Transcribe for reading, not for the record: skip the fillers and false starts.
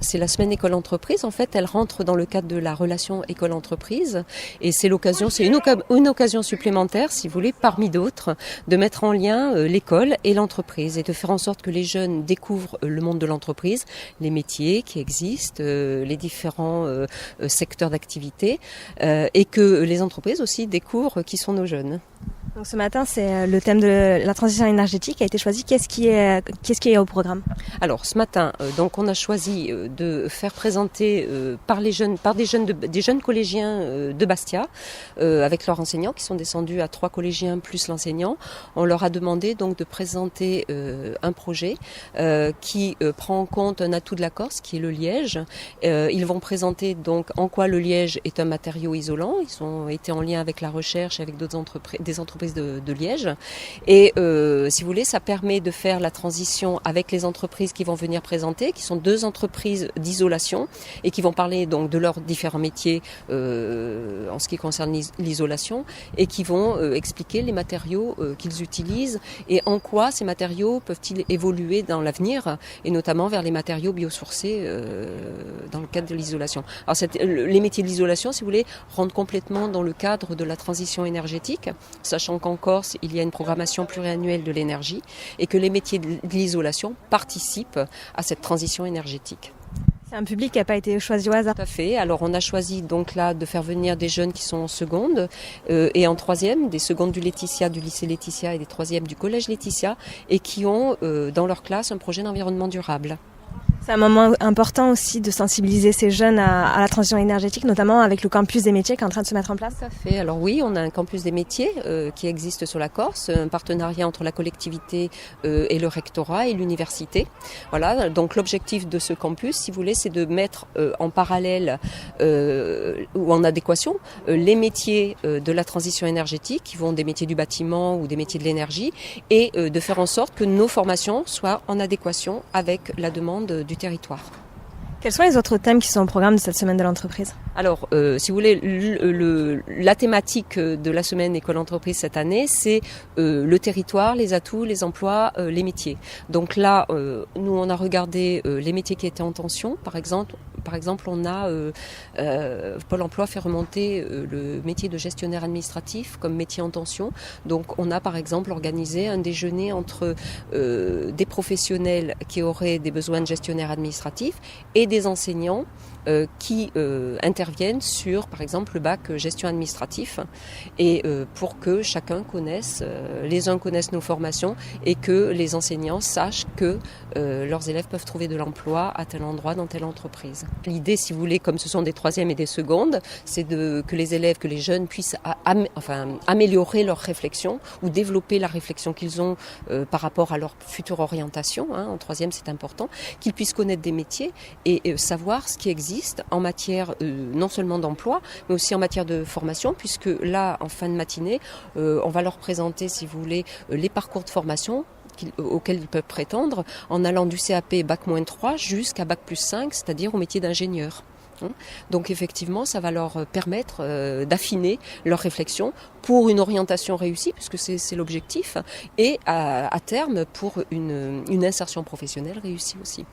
C'est la semaine école-entreprise. En fait, elle rentre dans le cadre de la relation école-entreprise et c'est l'occasion, c'est une occasion supplémentaire, si vous voulez, parmi d'autres, de mettre en lien l'école et l'entreprise et de faire en sorte que les jeunes découvrent le monde de l'entreprise, les métiers qui existent, les différents secteurs d'activité et que les entreprises aussi découvrent qui sont nos jeunes. Donc ce matin, c'est le thème de la transition énergétique qui a été choisi. Qu'est-ce qui est au programme? Alors ce matin, donc on a choisi de faire présenter par des jeunes collégiens de Bastia, avec leurs enseignants qui sont descendus à 3 collégiens plus l'enseignant. On leur a demandé donc de présenter un projet qui prend en compte un atout de la Corse, qui est le liège. Ils vont présenter donc en quoi le liège est un matériau isolant. Ils ont été en lien avec la recherche, avec des entreprises de Liège. Et si vous voulez, ça permet de faire la transition avec les entreprises qui vont venir présenter, qui sont 2 entreprises d'isolation et qui vont parler donc de leurs différents métiers en ce qui concerne l'isolation et qui vont expliquer les matériaux qu'ils utilisent et en quoi ces matériaux peuvent-ils évoluer dans l'avenir et notamment vers les matériaux biosourcés dans le cadre de l'isolation. Alors les métiers de l'isolation, si vous voulez, rentrent complètement dans le cadre de la transition énergétique, sachant qu'en Corse, il y a une programmation pluriannuelle de l'énergie et que les métiers de l'isolation participent à cette transition énergétique. C'est un public qui n'a pas été choisi au hasard. Tout à fait. Alors on a choisi donc là de faire venir des jeunes qui sont en seconde et en troisième, des secondes du Laetitia, du lycée Laetitia et des troisièmes du collège Laetitia et qui ont dans leur classe un projet d'environnement durable. C'est un moment important aussi de sensibiliser ces jeunes à la transition énergétique, notamment avec le campus des métiers qui est en train de se mettre en place. Tout à fait. Alors oui, on a un campus des métiers qui existe sur la Corse, un partenariat entre la collectivité et le rectorat et l'université. Voilà, donc l'objectif de ce campus, si vous voulez, c'est de mettre en parallèle ou en adéquation les métiers de la transition énergétique, qui vont des métiers du bâtiment ou des métiers de l'énergie, et de faire en sorte que nos formations soient en adéquation avec la demande du territoire. Quels sont les autres thèmes qui sont au programme de cette semaine de l'entreprise? Alors, si vous voulez, la thématique de la semaine école-entreprise cette année, c'est le territoire, les atouts, les emplois, les métiers. Donc là, nous, on a regardé les métiers qui étaient en tension. Par exemple, on a Pôle emploi fait remonter le métier de gestionnaire administratif comme métier en tension. Donc, on a par exemple organisé un déjeuner entre des professionnels qui auraient des besoins de gestionnaire administratif et des enseignants qui interviennent sur, par exemple, le bac gestion administratif et pour que chacun connaisse, les uns connaissent nos formations et que les enseignants sachent que leurs élèves peuvent trouver de l'emploi à tel endroit dans telle entreprise. L'idée, si vous voulez, comme ce sont des troisièmes et des secondes, c'est que les élèves, que les jeunes puissent améliorer leur réflexion ou développer la réflexion qu'ils ont par rapport à leur future orientation. En troisième, c'est important, qu'ils puissent connaître des métiers et savoir ce qui existe en matière non seulement d'emploi, mais aussi en matière de formation, puisque là, en fin de matinée, on va leur présenter, si vous voulez, les parcours de formation auxquels ils peuvent prétendre, en allant du CAP Bac-3 jusqu'à Bac+5, c'est-à-dire au métier d'ingénieur. Donc effectivement, ça va leur permettre d'affiner leur réflexion pour une orientation réussie, puisque c'est l'objectif, et à terme pour une insertion professionnelle réussie aussi.